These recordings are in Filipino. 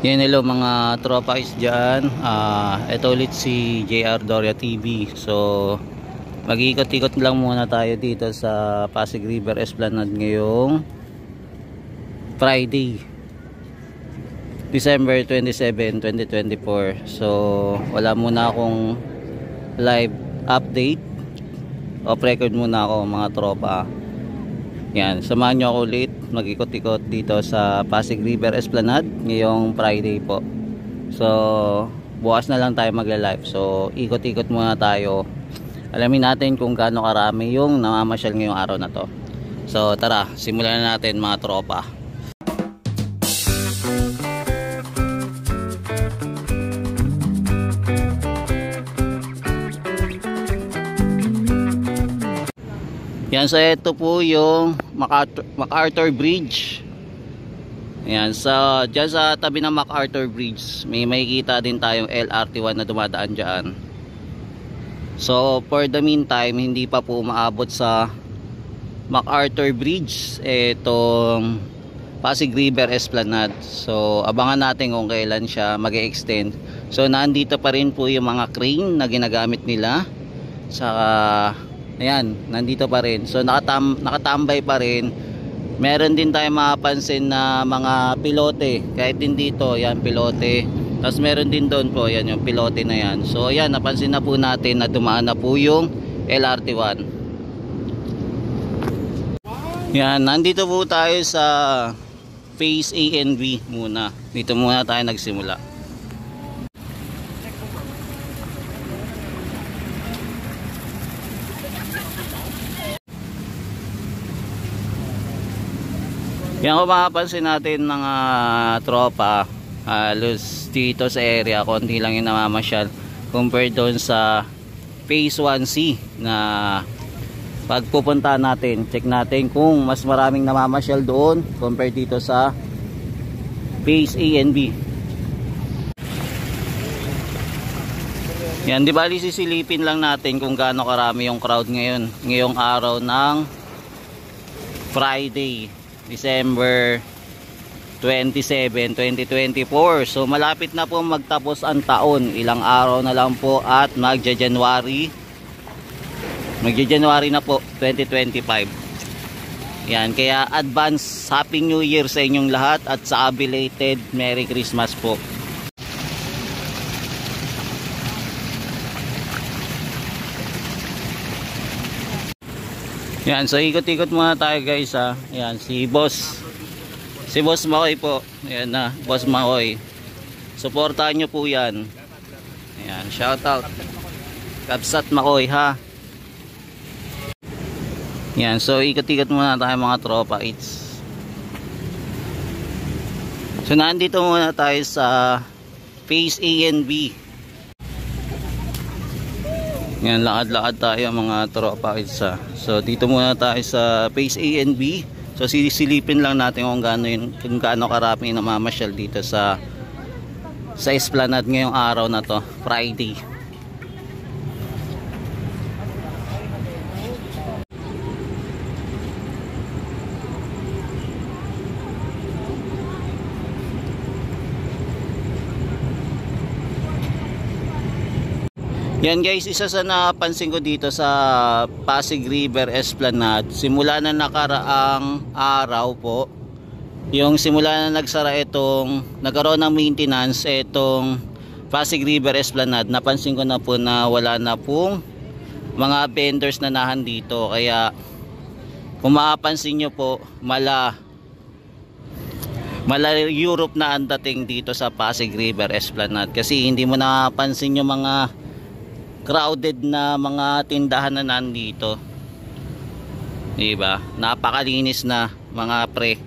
Yan, hello mga tropa is dyan. Ito ulit si JR Doria TV. So mag-ikot-ikot lang muna tayo dito sa Pasig River Esplanade ngayong Friday, December 27, 2024. So wala muna akong live update, off record muna ako mga tropa. Yan, samahan nyo ako ulit mag-ikot-ikot dito sa Pasig River Esplanade ngayong Friday po. So bukas na lang tayo magla-live. So ikot-ikot muna tayo, alamin natin kung gaano karami yung namamasyal ngayong araw na to. So tara, simulan na natin mga tropa. Yan, so ito po yung MacArthur Bridge. Yan, dyan sa tabi ng MacArthur Bridge may makikita din tayong LRT1 na dumadaan dyan. So for the meantime, hindi pa po maabot sa MacArthur Bridge itong Pasig River Esplanade. So abangan natin kung kailan siya mag-extend. So nandito pa rin po yung mga crane na ginagamit nila. Saka ayan, nandito pa rin. So nakatambay pa rin. Meron din tayong mapapansin na mga pilote. Kahit din dito, yan pilote. Tapos meron din doon po, yan yung pilote na yan. So ayan, napansin na po natin na dumaan na po yung LRT1. Yan, nandito po tayo sa Phase A and B muna. Dito muna tayo nagsimula. Yan, kung makapansin natin mga tropa, halos dito sa area konti lang yung namamasyal compared doon sa Phase 1C na pagpupunta natin. Check natin kung mas maraming namamasyal doon compared dito sa Phase A and B. Yan, di bali sisilipin lang natin kung gaano karami yung crowd ngayong araw ng Friday, December 27, 2024. So malapit na po magtapos ang taon. Ilang araw na lang po at magja-January na po 2025. Yan, kaya advance Happy New Year sa inyong lahat at sa belated Merry Christmas po. Yan, so ikot-ikot muna tayo guys ha. Yan, si Boss Makoy po. Yan na, Boss Makoy. Suportahan nyo po yan. Yan, shout out Kapsat Makoy ha. Yan, so ikot-ikot muna tayo mga tropa. So nandito muna tayo sa Phase A and B. Yan, lakad-lakad tayo mga tropa isa. So dito muna tayo sa Phase A and B. So sisilipin lang natin kung gaano karami namamasyal dito sa Esplanade ngayong araw na to, Friday. Yan guys, isa sa napansin ko dito sa Pasig River Esplanade, simula na nakaraang araw po, yung simula na nagkaroon ng maintenance itong Pasig River Esplanade, napansin ko na po na wala na pong mga vendors na dito. Kaya kung mapapansin nyo po, mala Europe na ang dating dito sa Pasig River Esplanade. Kasi hindi mo napansin yung mga crowded na mga tindahan na nandito, diba? Napakalinis na mga pre.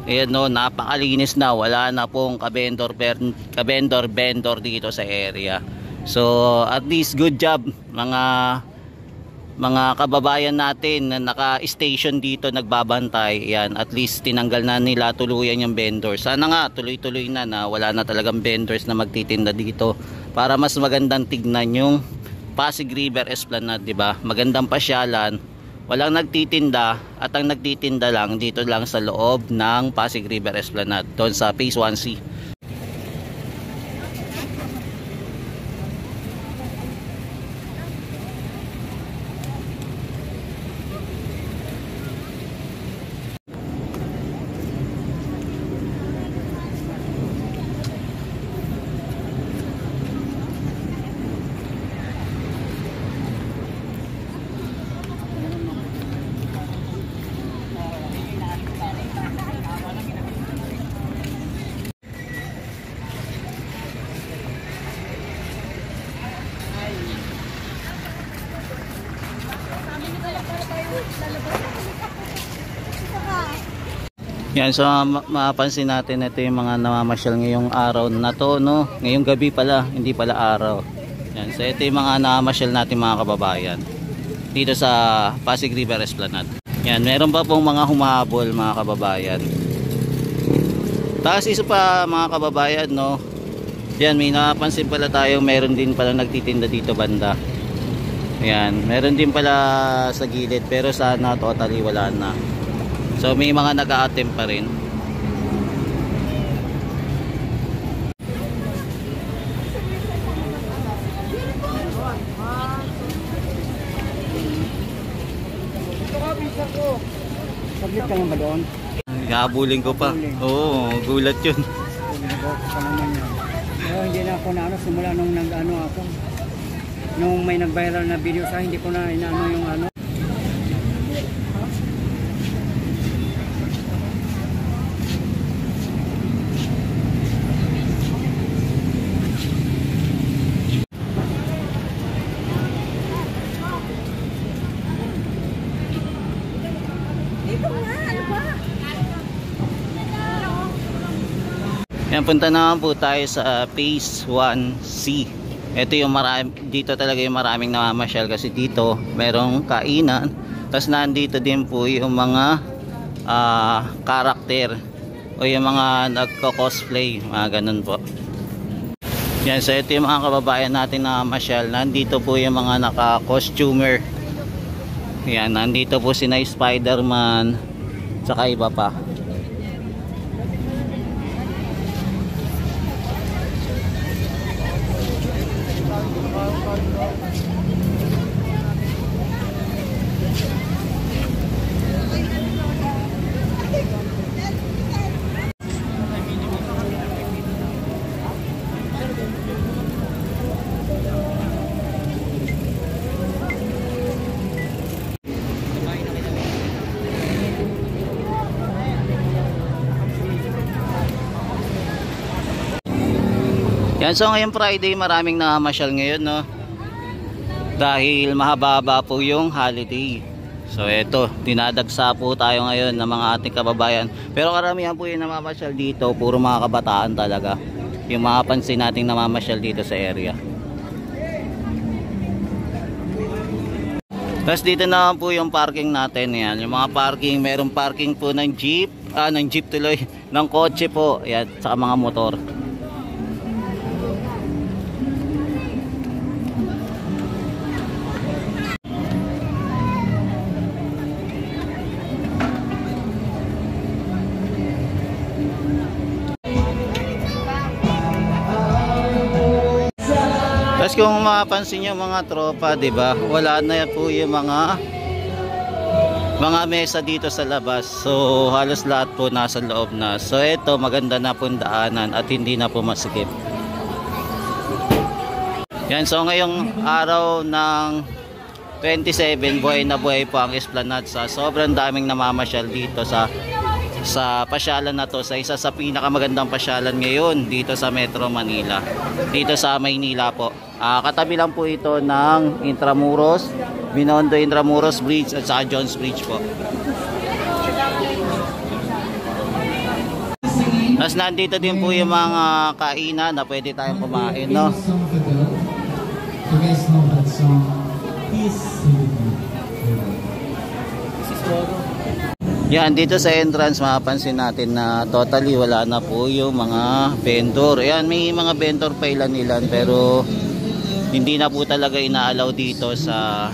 Ayan, no, napakalinis na, wala na pong kabendor dito sa area. So at least good job mga kababayan natin na naka-station dito nagbabantay. Yan, at least tinanggal na nila tuluyan yung vendor. Sana nga tuloy-tuloy na wala na talagang vendors na magtitinda dito para mas magandang tignan yung Pasig River Esplanade, di ba? Magandang pasyalan, walang nagtitinda, at ang nagtitinda lang dito lang sa loob ng Pasig River Esplanade, doon sa Phase 1C. Yan, so mapapansin natin ito yung mga namamasyal ngayong araw na to, no? Ngayong gabi pala, hindi pala araw. Yan, so ito yung mga namamasyal natin mga kababayan dito sa Pasig River Esplanade. Yan, meron pa pong mga humahabol mga kababayan. Tapos isa pa mga kababayan, no? Yan, may napansin pala tayo, meron din pala nagtitinda dito banda. Yan, meron din pala sa gilid pero sana totally wala na. So may mga nag-a-attempt pa rin. Saglit ka ba doon? Habulin ko pa. Oo, gulat yun. Hindi na ako na ano, simula nung nag-ano ako. Nung may nag-viral na video sa hindi ko na inaano yung ano. Yan, punta naman po tayo sa Phase 1C. Ito yung dito talaga yung maraming namamasyal kasi dito merong kainan. Tapos nandito din po yung mga karakter o yung mga nagko-cosplay, mga ganun po. Yan, so ito yung mga kababayan natin na masyal. Nandito po yung mga naka-costumer. Yan, nandito po si na Spider-Man tsaka iba pa. Yan, so ngayong Friday maraming namamasyal ngayon, no? Dahil mahaba-haba po yung holiday. So eto, dinadagsa po tayo ngayon ng mga ating kababayan. Pero karamihan po yung namamasyal dito, puro mga kabataan talaga. Yung mga pansin nating namamasyal dito sa area. Tapos dito naman po yung parking natin. Yan, yung mga parking, merong parking po ng jeep, ng jeep tuloy, ng kotse po, yan, saka mga motor. Tapos kung mapapansin nyo mga tropa, 'di ba? Wala na po yung mga mesa dito sa labas. So halos lahat po nasa loob na. So ito, maganda na po daanan at hindi na po masikip. Yan, so ngayong araw ng 27, buhay na buhay po ang Esplanade. Sa sobrang daming namamasyal dito sa pasyalan na to, sa isa sa pinakamagandang pasyalan ngayon dito sa Metro Manila, dito sa Maynila po. Katabi lang po ito ng Intramuros, Binondo Intramuros Bridge at saka Jones Bridge po. Tapos nandito din po yung mga kainan na pwede tayong kumain, no? Yan, dito sa entrance mapapansin natin na totally wala na po yung mga vendor. Yan, may mga vendor pa ilan-ilan pero hindi na po talaga inaalaw dito sa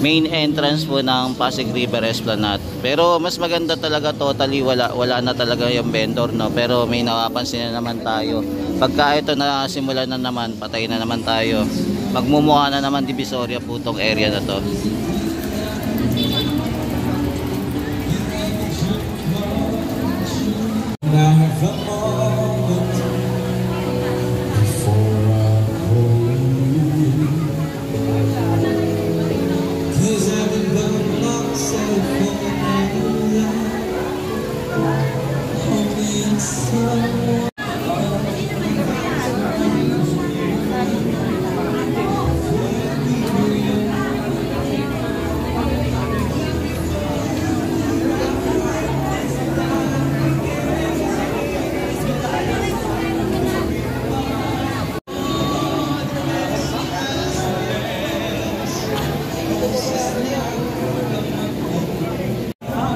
main entrance po ng Pasig River Esplanade. Pero mas maganda talaga, totally wala na talaga yung vendor, no? Pero may napapansin na naman tayo. Pagka ito na simulan na naman, patay na naman tayo. Magmumukha na naman Divisoria po itong area na to.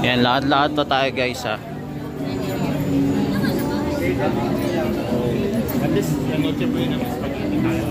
Yan, lahat-lahat pa tayo guys ha. At least, yung noche po yun ang spaghetti tayo.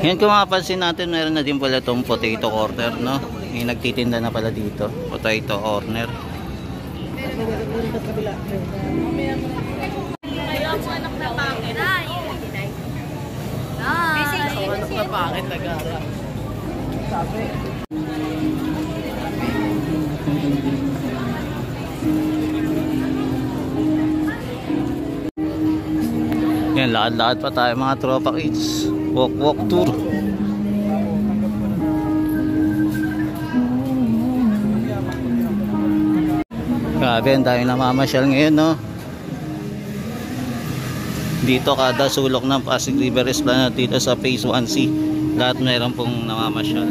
Yan, kung mapapansin natin, meron na din pala itong potato corner, no? May nagtitinda na pala dito, potato corner. Ayaw mo anak na pangit. Ay! Anak na pangit, nag-aarap. Yan, lahat-lahat pa tayo mga tropa kids. Walk tour. Grabe, ang daming namamasyal ngayon, no? Dito kada sulok ng Pasig River Esplanade dito sa Phase 1C. Lahat meron pong namamasyal.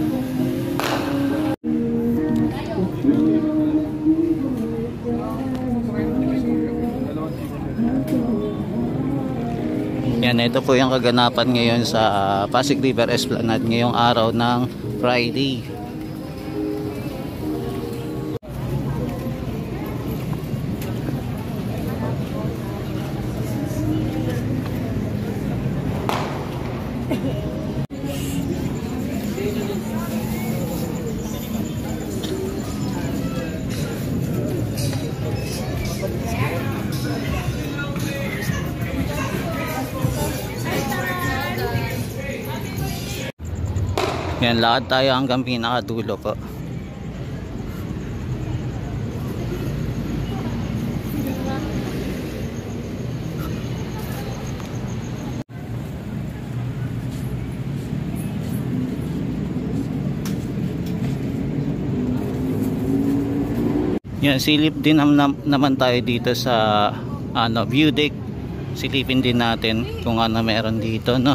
Yan, ito po yung kaganapan ngayon sa Pasig River Esplanade ngayong araw ng Friday. Yan, lahat tayo hanggang pinakadulo po. Yan, silip din naman tayo dito sa view deck. Silipin din natin kung ano meron dito, no?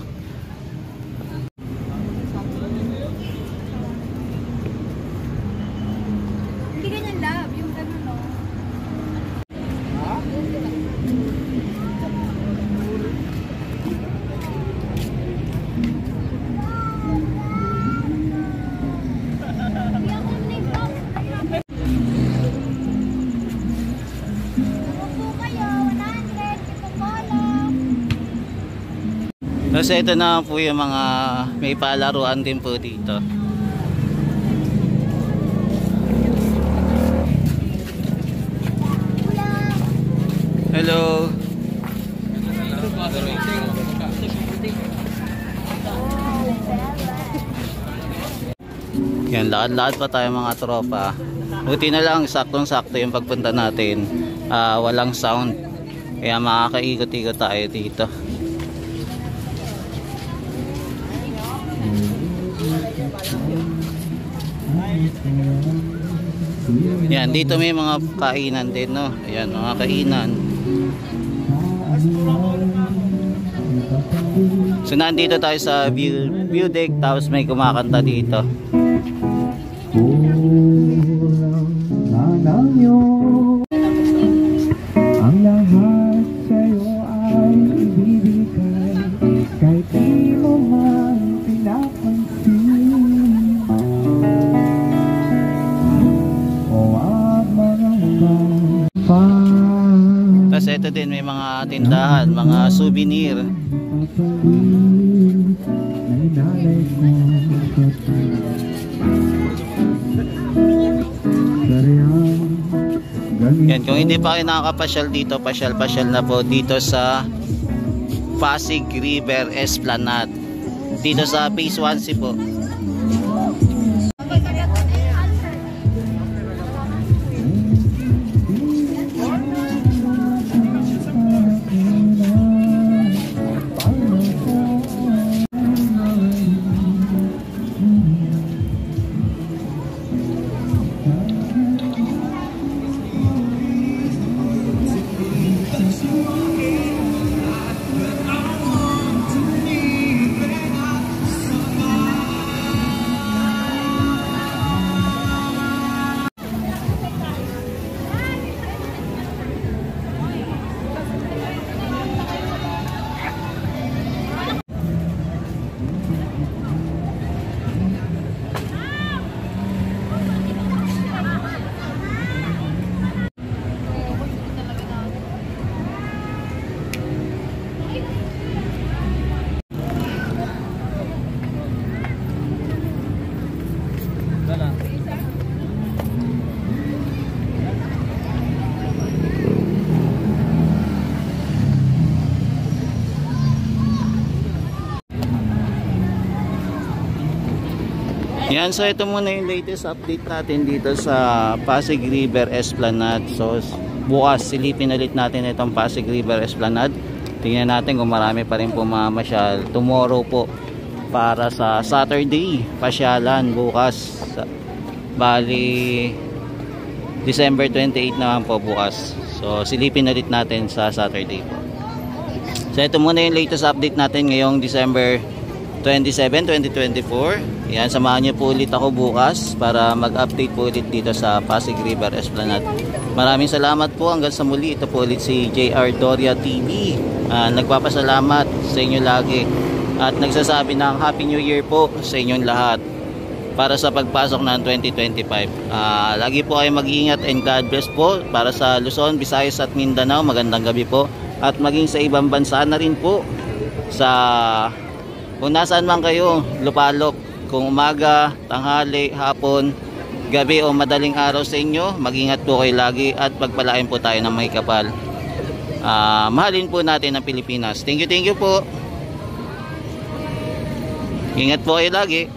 Kasi ito na po yung mga may palaruan din po dito. Hello. Yan, lahat-lahat pa tayo mga tropa. Buti na lang, saktong-sakto yung pagpunta natin. Walang sound. Kaya makakaikot-ikot tayo dito. Yan, dito may mga kainan din, no? Ayan, mga kainan. So, nandito tayo sa view deck, tapos may kumakanta dito. Ang lahat sa'yo ay ibibigay, kahit di mo man pinapansin. Tapos ito din may mga tindahan, mga souvenir. Yan, kung hindi pa kayo nakakapasyal dito, pasyal na po dito sa Pasig River Esplanade. Dito sa Phase 1C po. Yan, so ito muna yung latest update natin dito sa Pasig River Esplanade. So bukas silipin ulit natin itong Pasig River Esplanade. Tingnan natin kung marami pa rin pumamasyal. Tomorrow po para sa Saturday pasyalan bukas. Bali December 28 naman po bukas. So silipin ulit natin sa Saturday po. So ito muna yung latest update natin ngayong December 27, 2024. Yan, samahan niyo po ulit ako bukas para mag-update po ulit dito sa Pasig River Esplanade. Maraming salamat po, hanggang sa muli. Ito po ulit si JR Doria TV. Nagpapasalamat sa inyo lagi at nagsasabi ng Happy New Year po sa inyong lahat para sa pagpasok ng 2025. Lagi po kayo mag-iingat and God bless po. Para sa Luzon, Visayas at Mindanao, magandang gabi po. At maging sa ibang bansa na rin po, sa kung nasaan man kayo, lupalop, kung umaga, tanghali, hapon, gabi o madaling araw sa inyo, mag-ingat po kayo lagi at pagpalain po tayo ng may kapal. Mahalin po natin ang Pilipinas. Thank you po. Ingat po kayo lagi.